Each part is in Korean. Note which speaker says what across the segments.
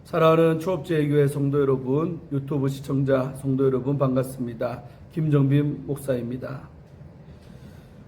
Speaker 1: 사랑하는 초업제교회 성도 여러분, 유튜브 시청자 성도 여러분 반갑습니다. 김정빈 목사입니다.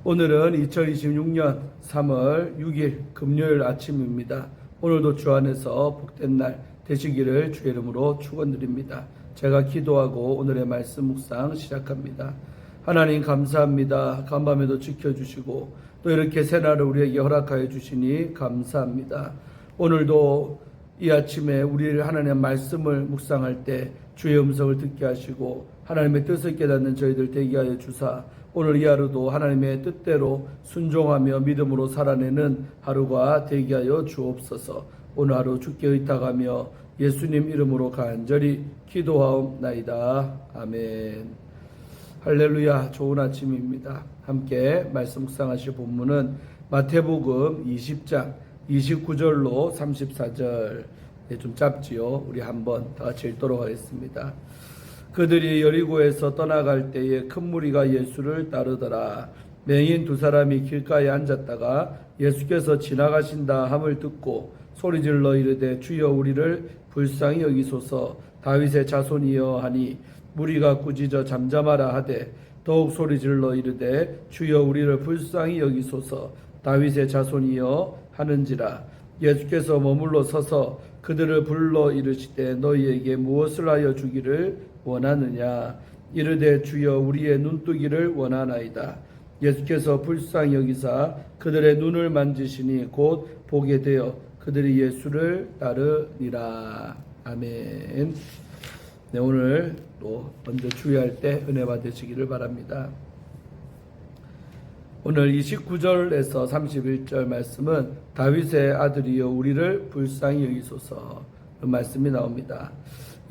Speaker 1: 오늘은 2026년 3월 6일 금요일 아침입니다. 오늘도 주 안에서 복된 날 되시기를 주의 이름으로 축원드립니다. 제가 기도하고 오늘의 말씀 묵상 시작합니다. 하나님 감사합니다. 간밤에도 지켜주시고 또 이렇게 새날을 우리에게 허락하여 주시니 감사합니다. 오늘도 이 아침에 우리를 하나님의 말씀을 묵상할 때 주의 음성을 듣게 하시고 하나님의 뜻을 깨닫는 저희들 되게 하여 주사 오늘 이 하루도 하나님의 뜻대로 순종하며 믿음으로 살아내는 하루가 되게 하여 주옵소서. 오늘 하루 주께 의탁하며 예수님 이름으로 간절히 기도하옵나이다. 아멘. 할렐루야. 좋은 아침입니다. 함께 말씀 묵상하실 본문은 마태복음 20장 29절로 34절. 좀 짧지요. 우리 한번 다 같이 읽도록 하겠습니다. 그들이 여리고에서 떠나갈 때에 큰 무리가 예수를 따르더라. 맹인 두 사람이 길가에 앉았다가 예수께서 지나가신다 함을 듣고 소리질러 이르되 주여 우리를 불쌍히 여기소서. 다윗의 자손이여 하니 무리가 꾸짖어 잠잠하라 하되 더욱 소리질러 이르되 주여 우리를 불쌍히 여기소서. 다윗의 자손이여 하는지라. 예수께서 머물러 서서 그들을 불러 이르시되 너희에게 무엇을 하여 주기를 원하느냐. 이르되 주여 우리의 눈뜨기를 원하나이다. 예수께서 불쌍히 여기사 그들의 눈을 만지시니 곧 보게 되어 그들이 예수를 따르니라. 아멘. 네, 오늘 또 먼저 주의할 때 은혜 받으시기를 바랍니다. 오늘 29절에서 31절 말씀은 다윗의 아들이여 우리를 불쌍히 여기소서 그 말씀이 나옵니다.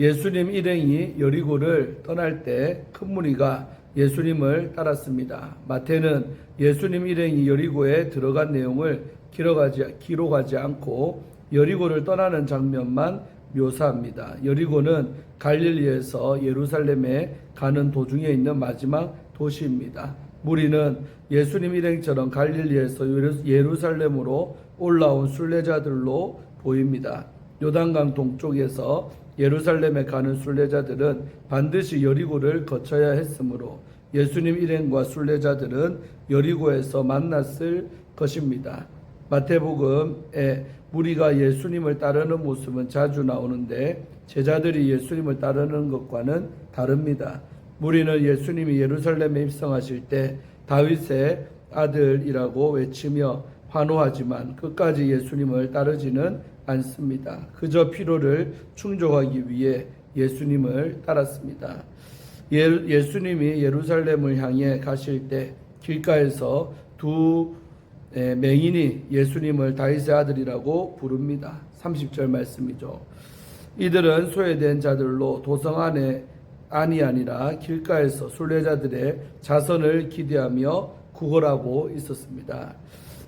Speaker 1: 예수님 일행이 여리고를 떠날 때 큰 무리가 예수님을 따랐습니다. 마태는 예수님 일행이 여리고에 들어간 내용을 기록하지 않고 여리고를 떠나는 장면만 묘사합니다. 여리고는 갈릴리에서 예루살렘에 가는 도중에 있는 마지막 도시입니다. 무리는 예수님 일행처럼 갈릴리에서 예루살렘으로 올라온 순례자들로 보입니다. 요단강 동쪽에서 예루살렘에 가는 순례자들은 반드시 여리고를 거쳐야 했으므로 예수님 일행과 순례자들은 여리고에서 만났을 것입니다. 마태복음에 무리가 예수님을 따르는 모습은 자주 나오는데 제자들이 예수님을 따르는 것과는 다릅니다. 무리는 예수님이 예루살렘에 입성하실 때 다윗의 아들이라고 외치며 환호하지만 끝까지 예수님을 따르지는 않습니다. 그저 필요를 충족하기 위해 예수님을 따랐습니다. 예수님이 예루살렘을 향해 가실 때 길가에서 두 맹인이 예수님을 다윗의 아들이라고 부릅니다. 30절 말씀이죠. 이들은 소외된 자들로 도성 안에 아니라 길가에서 순례자들의 자선을 기대하며 구걸하고 있었습니다.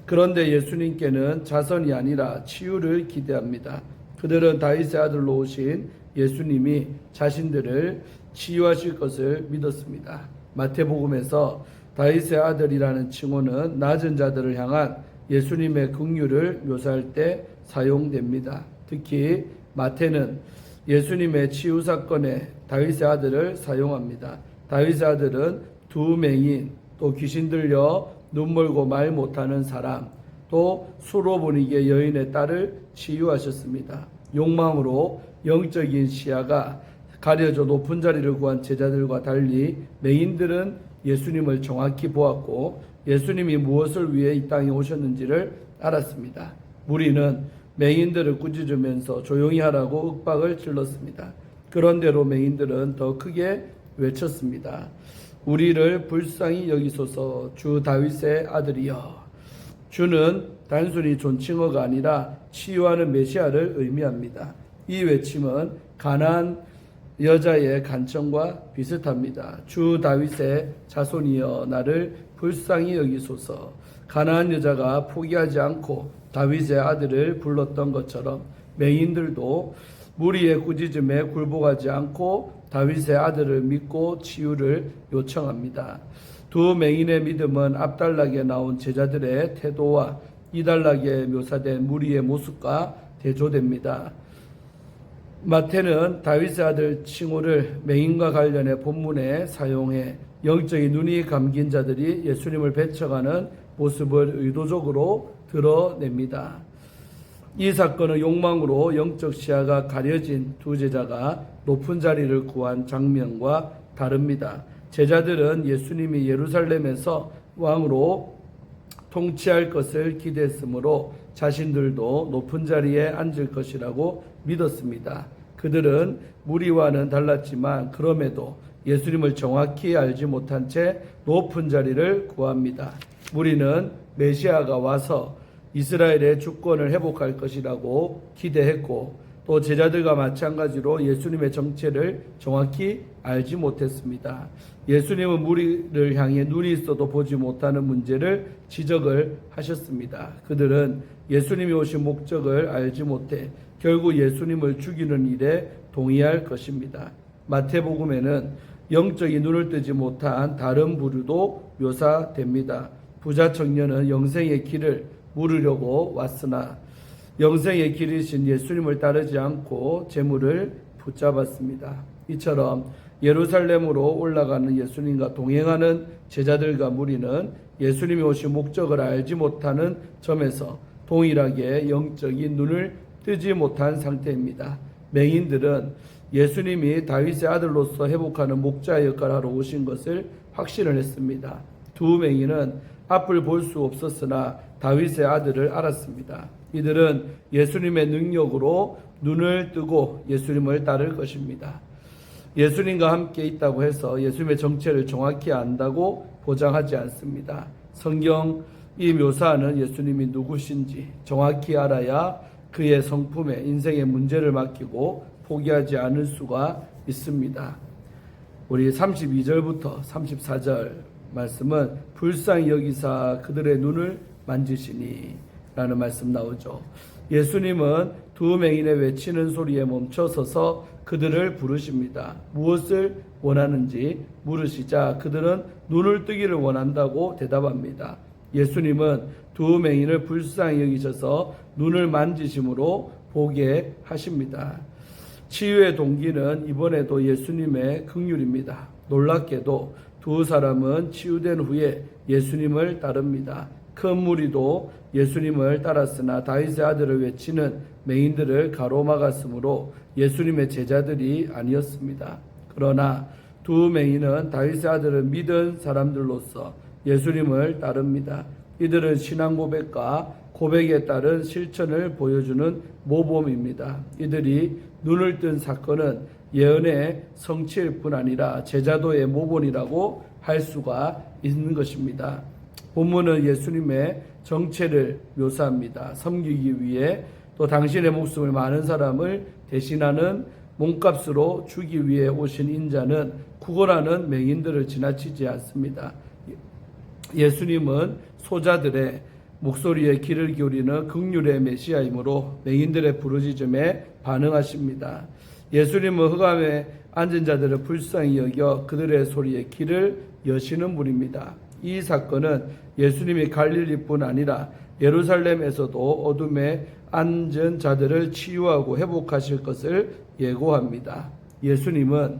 Speaker 1: 그런데 예수님께는 자선이 아니라 치유를 기대합니다. 그들은 다윗의 아들로 오신 예수님이 자신들을 치유하실 것을 믿었습니다. 마태복음에서 다윗의 아들이라는 칭호는 낮은 자들을 향한 예수님의 긍휼을 묘사할 때 사용됩니다. 특히 마태는 예수님의 치유 사건에 다윗의 아들을 사용합니다. 다윗의 아들은 두 맹인, 또 귀신 들려 눈 멀고 말 못하는 사람, 또 수로 분위기의 여인의 딸을 치유하셨습니다. 욕망으로 영적인 시야가 가려져 높은 자리를 구한 제자들과 달리 맹인들은 예수님을 정확히 보았고 예수님이 무엇을 위해 이 땅에 오셨는지를 알았습니다. 무리는 맹인들을 꾸짖으면서 조용히 하라고 윽박을 질렀습니다. 그런대로 맹인들은 더 크게 외쳤습니다. 우리를 불쌍히 여기소서. 주 다윗의 아들이여. 주는 단순히 존칭어가 아니라 치유하는 메시아를 의미합니다. 이 외침은 가난한 여자의 간청과 비슷합니다. 주 다윗의 자손이여 나를 불쌍히 여기소서. 가난한 여자가 포기하지 않고 다윗의 아들을 불렀던 것처럼 맹인들도 무리의 꾸짖음에 굴복하지 않고 다윗의 아들을 믿고 치유를 요청합니다. 두 맹인의 믿음은 앞단락에 나온 제자들의 태도와 이단락에 묘사된 무리의 모습과 대조됩니다. 마태는 다윗의 아들 칭호를 맹인과 관련해 본문에 사용해 영적인 눈이 감긴 자들이 예수님을 배척하는 모습을 의도적으로 드러냅니다. 이 사건은 욕망으로 영적 시야가 가려진 두 제자가 높은 자리를 구한 장면과 다릅니다. 제자들은 예수님이 예루살렘에서 왕으로 통치할 것을 기대했으므로 자신들도 높은 자리에 앉을 것이라고 믿었습니다. 그들은 무리와는 달랐지만 그럼에도 예수님을 정확히 알지 못한 채 높은 자리를 구합니다. 무리는 메시아가 와서 이스라엘의 주권을 회복할 것이라고 기대했고 또 제자들과 마찬가지로 예수님의 정체를 정확히 알지 못했습니다. 예수님은 무리를 향해 눈이 있어도 보지 못하는 문제를 지적을 하셨습니다. 그들은 예수님이 오신 목적을 알지 못해 결국 예수님을 죽이는 일에 동의할 것입니다. 마태복음에는 영적인 눈을 뜨지 못한 다른 부류도 묘사됩니다. 부자 청년은 영생의 길을 물으려고 왔으나 영생의 길이신 예수님을 따르지 않고 재물을 붙잡았습니다. 이처럼 예루살렘으로 올라가는 예수님과 동행하는 제자들과 무리는 예수님이 오신 목적을 알지 못하는 점에서 동일하게 영적인 눈을 뜨지 못한 상태입니다. 맹인들은 예수님이 다윗의 아들로서 회복하는 목자의 역할을 하러 오신 것을 확신을 했습니다. 두 맹인은 앞을 볼 수 없었으나 다윗의 아들을 알았습니다. 이들은 예수님의 능력으로 눈을 뜨고 예수님을 따를 것입니다. 예수님과 함께 있다고 해서 예수님의 정체를 정확히 안다고 보장하지 않습니다. 성경이 묘사하는 예수님이 누구신지 정확히 알아야 그의 성품에 인생의 문제를 맡기고 포기하지 않을 수가 있습니다. 우리 32절부터 34절 말씀은 불쌍히 여기사 그들의 눈을 만지시니 라는 말씀 나오죠. 예수님은 두 맹인의 외치는 소리에 멈춰서서 그들을 부르십니다. 무엇을 원하는지 물으시자 그들은 눈을 뜨기를 원한다고 대답합니다. 예수님은 두 맹인을 불쌍히 여기셔서 눈을 만지심으로 보게 하십니다. 치유의 동기는 이번에도 예수님의 긍휼입니다. 놀랍게도 두 사람은 치유된 후에 예수님을 따릅니다. 큰 무리도 예수님을 따랐으나 다윗의 아들을 외치는 맹인들을 가로막았으므로 예수님의 제자들이 아니었습니다. 그러나 두 맹인은 다윗의 아들을 믿은 사람들로서 예수님을 따릅니다. 이들은 신앙 고백과 고백에 따른 실천을 보여주는 모범입니다. 이들이 눈을 뜬 사건은 예언의 성취일 뿐 아니라 제자도의 모본이라고 할 수가 있는 것입니다. 본문은 예수님의 정체를 묘사합니다. 섬기기 위해 또 당신의 목숨을 많은 사람을 대신하는 몸값으로 주기 위해 오신 인자는 구걸하는 맹인들을 지나치지 않습니다. 예수님은 소자들의 목소리에 귀를 기울이는 긍휼의 메시아이므로 맹인들의 부르짖음에 반응하십니다. 예수님은 흑암에 앉은 자들을 불쌍히 여겨 그들의 소리에 귀를 여시는 분입니다. 이 사건은 예수님이 갈릴리뿐 아니라 예루살렘에서도 어둠에 앉은 자들을 치유하고 회복하실 것을 예고합니다. 예수님은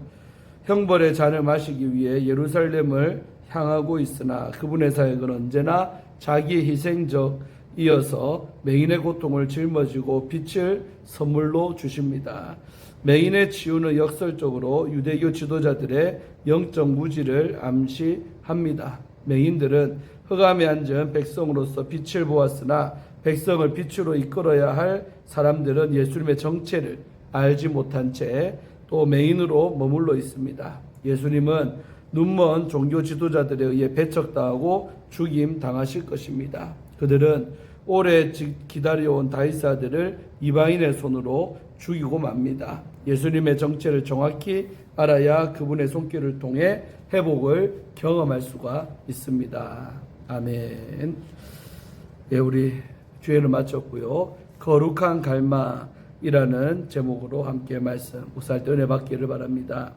Speaker 1: 형벌의 잔을 마시기 위해 예루살렘을 향하고 있으나 그분의 사역은 언제나 자기 희생적이어서 맹인의 고통을 짊어지고 빛을 선물로 주십니다. 맹인의 치유는 역설적으로 유대교 지도자들의 영적 무지를 암시합니다. 맹인들은 흑암에 앉은 백성으로서 빛을 보았으나 백성을 빛으로 이끌어야 할 사람들은 예수님의 정체를 알지 못한 채 또 맹인으로 머물러 있습니다. 예수님은 눈먼 종교 지도자들에 의해 배척당하고 죽임 당하실 것입니다. 그들은 오래 기다려온 다윗의 아들을 이방인의 손으로 죽이고 맙니다. 예수님의 정체를 정확히 알아야 그분의 손길을 통해 회복을 경험할 수가 있습니다. 아멘. 예, 우리 주예를 마쳤고요. 거룩한 갈망이라는 제목으로 함께 말씀 묵상할 때 은혜 받기를 바랍니다.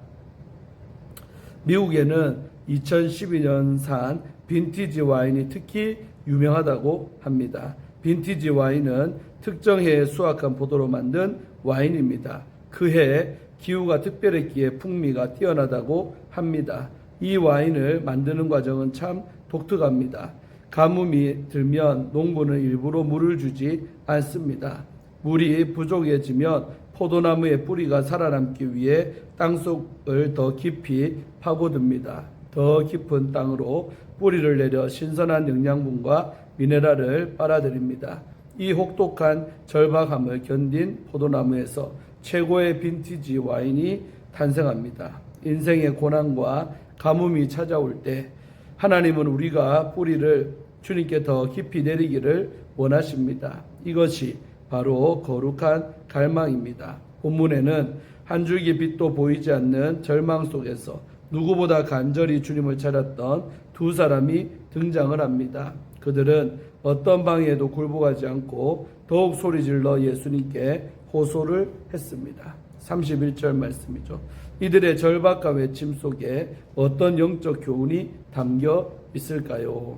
Speaker 1: 미국에는 2012년산 빈티지 와인이 특히 유명하다고 합니다. 빈티지 와인은 특정 해에 수확한 포도로 만든 와인입니다. 그해 기후가 특별했기에 풍미가 뛰어나다고 합니다. 이 와인을 만드는 과정은 참 독특합니다. 가뭄이 들면 농부는 일부러 물을 주지 않습니다. 물이 부족해지면 포도나무의 뿌리가 살아남기 위해 땅속을 더 깊이 파고듭니다. 더 깊은 땅으로 뿌리를 내려 신선한 영양분과 미네랄을 빨아들입니다. 이 혹독한 절박함을 견딘 포도나무에서 최고의 빈티지 와인이 탄생합니다. 인생의 고난과 가뭄이 찾아올 때 하나님은 우리가 뿌리를 주님께 더 깊이 내리기를 원하십니다. 이것이 바로 거룩한 갈망입니다. 본문에는 한 줄기 빛도 보이지 않는 절망 속에서 누구보다 간절히 주님을 찾았던 두 사람이 등장을 합니다. 그들은 어떤 방해에도 굴복하지 않고 더욱 소리질러 예수님께 호소를 했습니다. 31절 말씀이죠. 이들의 절박과 외침 속에 어떤 영적 교훈이 담겨 있을까요?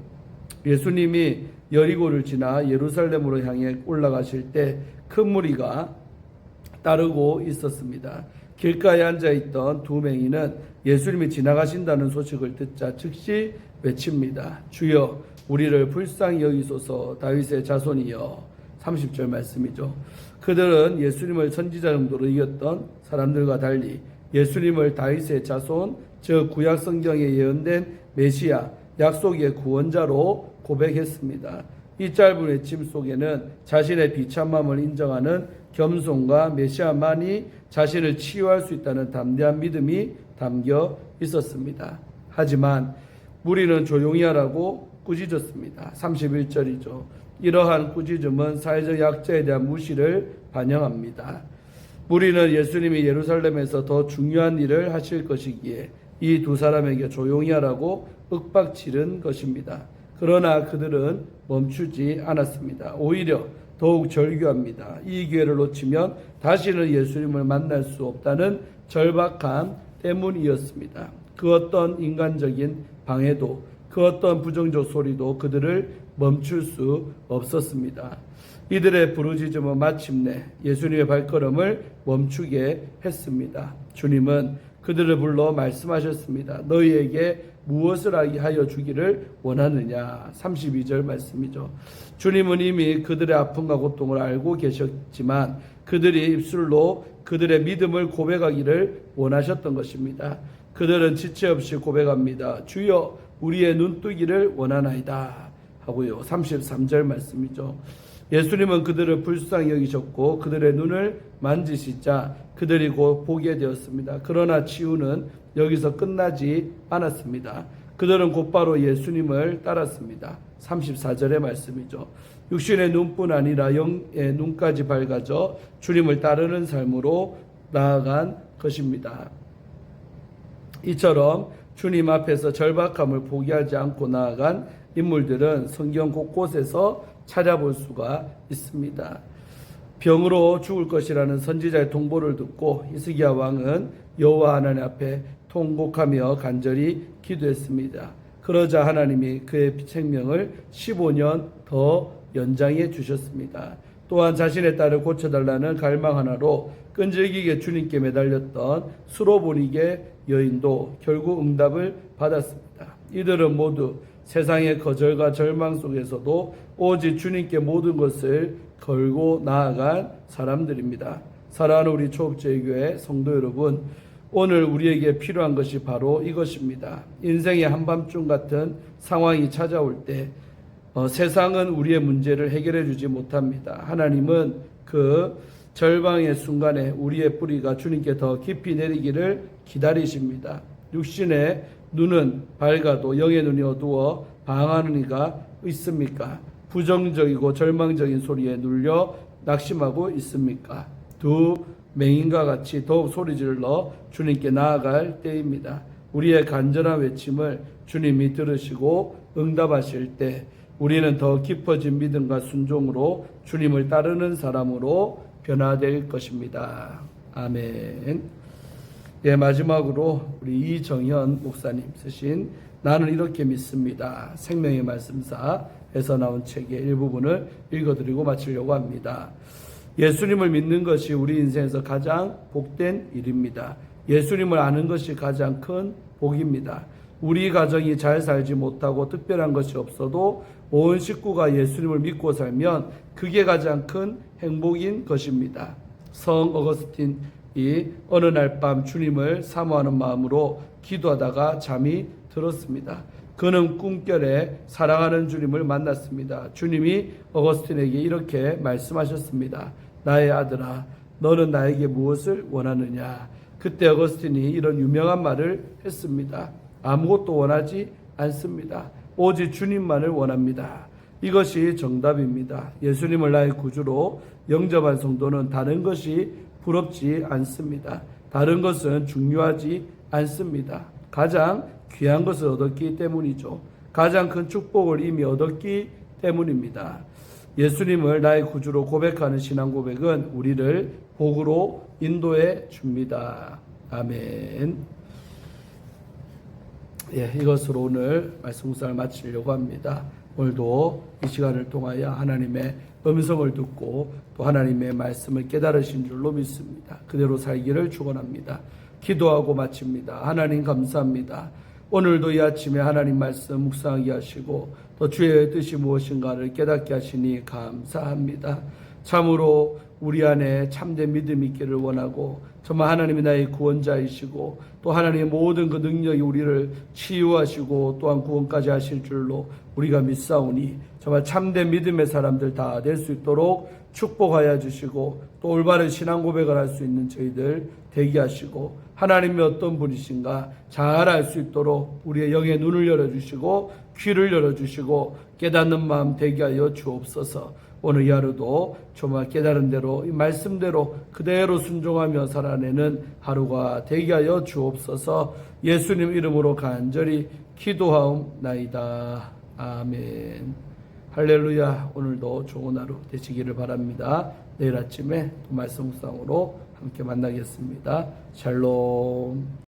Speaker 1: 예수님이 여리고를 지나 예루살렘으로 향해 올라가실 때 큰 무리가 따르고 있었습니다. 길가에 앉아있던 두 맹인은 예수님이 지나가신다는 소식을 듣자 즉시 외칩니다. 주여 우리를 불쌍히 여기소서 다윗의 자손이여. 30절 말씀이죠. 그들은 예수님을 선지자 정도로 이겼던 사람들과 달리 예수님을 다윗의 자손, 즉 구약 성경에 예언된 메시아, 약속의 구원자로 고백했습니다. 이 짧은 외침 속에는 자신의 비참함을 인정하는 겸손과 메시아만이 자신을 치유할 수 있다는 담대한 믿음이 담겨 있었습니다. 하지만 무리는 조용히 하라고 꾸짖었습니다. 31절이죠. 이러한 꾸짖음은 사회적 약자에 대한 무시를 반영합니다. 무리는 예수님이 예루살렘에서 더 중요한 일을 하실 것이기에 이 두 사람에게 조용히 하라고 윽박지른 것입니다. 그러나 그들은 멈추지 않았습니다. 오히려 더욱 절규합니다. 이 기회를 놓치면 다시는 예수님을 만날 수 없다는 절박함 때문이었습니다. 그 어떤 인간적인 방해도, 그 어떤 부정적 소리도 그들을 멈출 수 없었습니다. 이들의 부르짖음은 마침내 예수님의 발걸음을 멈추게 했습니다. 주님은 그들을 불러 말씀하셨습니다. 너희에게 무엇을 하여 주기를 원하느냐. 32절 말씀이죠. 주님은 이미 그들의 아픔과 고통을 알고 계셨지만 그들이 입술로 그들의 믿음을 고백하기를 원하셨던 것입니다. 그들은 지체 없이 고백합니다. 주여 우리의 눈뜨기를 원하나이다 하고요. 33절 말씀이죠. 예수님은 그들을 불쌍히 여기셨고 그들의 눈을 만지시자 그들이 곧 보게 되었습니다. 그러나 치유는 여기서 끝나지 않았습니다. 그들은 곧바로 예수님을 따랐습니다. 34절의 말씀이죠. 육신의 눈뿐 아니라 영의 눈까지 밝아져 주님을 따르는 삶으로 나아간 것입니다. 이처럼 주님 앞에서 절박함을 포기하지 않고 나아간 인물들은 성경 곳곳에서 찾아볼 수가 있습니다. 병으로 죽을 것이라는 선지자의 통보를 듣고 히스기야 왕은 여호와 하나님 앞에 통곡하며 간절히 기도했습니다. 그러자 하나님이 그의 생명을 15년 더 연장해 주셨습니다. 또한 자신의 딸을 고쳐달라는 갈망 하나로 끈질기게 주님께 매달렸던 수로보니게 여인도 결국 응답을 받았습니다. 이들은 모두 세상의 거절과 절망 속에서도 오직 주님께 모든 것을 걸고 나아간 사람들입니다. 사랑하는 우리 초업제교회 성도 여러분, 오늘 우리에게 필요한 것이 바로 이것입니다. 인생의 한밤중 같은 상황이 찾아올 때 세상은 우리의 문제를 해결해 주지 못합니다. 하나님은 그 절망의 순간에 우리의 뿌리가 주님께 더 깊이 내리기를 기다리십니다. 육신의 눈은 밝아도 영의 눈이 어두워 방황하는 이가 있습니까? 부정적이고 절망적인 소리에 눌려 낙심하고 있습니까? 두 맹인과 같이 더욱 소리질러 주님께 나아갈 때입니다. 우리의 간절한 외침을 주님이 들으시고 응답하실 때 우리는 더 깊어진 믿음과 순종으로 주님을 따르는 사람으로 변화될 것입니다. 아멘. 예, 마지막으로 우리 이정현 목사님 쓰신 나는 이렇게 믿습니다. 생명의 말씀사에서 나온 책의 일부분을 읽어드리고 마치려고 합니다. 예수님을 믿는 것이 우리 인생에서 가장 복된 일입니다. 예수님을 아는 것이 가장 큰 복입니다. 우리 가정이 잘 살지 못하고 특별한 것이 없어도 온 식구가 예수님을 믿고 살면 그게 가장 큰 행복인 것입니다. 성 어거스틴이 어느 날 밤 주님을 사모하는 마음으로 기도하다가 잠이 들었습니다. 그는 꿈결에 사랑하는 주님을 만났습니다. 주님이 어거스틴에게 이렇게 말씀하셨습니다. 나의 아들아, 너는 나에게 무엇을 원하느냐? 그때 어거스틴이 이런 유명한 말을 했습니다. 아무것도 원하지 않습니다. 오직 주님만을 원합니다. 이것이 정답입니다. 예수님을 나의 구주로 영접한 성도는 다른 것이 부럽지 않습니다. 다른 것은 중요하지 않습니다. 가장 귀한 것을 얻었기 때문이죠. 가장 큰 축복을 이미 얻었기 때문입니다. 예수님을 나의 구주로 고백하는 신앙 고백은 우리를 복으로 인도해 줍니다. 아멘. 이것으로 오늘 말씀 묵상을 마치려고 합니다. 오늘도 이 시간을 통하여 하나님의 음성을 듣고 또 하나님의 말씀을 깨달으신 줄로 믿습니다. 그대로 살기를 축원합니다. 기도하고 마칩니다. 하나님 감사합니다. 오늘도 이 아침에 하나님 말씀 묵상하게 하시고 또 주의 뜻이 무엇인가를 깨닫게 하시니 감사합니다. 참으로 우리 안에 참된 믿음이 있기를 원하고 정말 하나님이 나의 구원자이시고 또 하나님의 모든 그 능력이 우리를 치유하시고 또한 구원까지 하실 줄로 우리가 믿사오니 정말 참된 믿음의 사람들 다 될 수 있도록 축복하여 주시고 또 올바른 신앙 고백을 할 수 있는 저희들 되게 하시고 하나님이 어떤 분이신가 잘 알 수 있도록 우리의 영의 눈을 열어주시고 귀를 열어주시고 깨닫는 마음 되게 하여 주옵소서. 오늘 이 하루도 정말 깨달은 대로 이 말씀대로 그대로 순종하며 살아내는 하루가 되게 하여 주옵소서. 예수님 이름으로 간절히 기도하옵나이다. 아멘. 할렐루야. 오늘도 좋은 하루 되시기를 바랍니다. 내일 아침에 또 말씀 묵상으로 함께 만나겠습니다. 샬롬.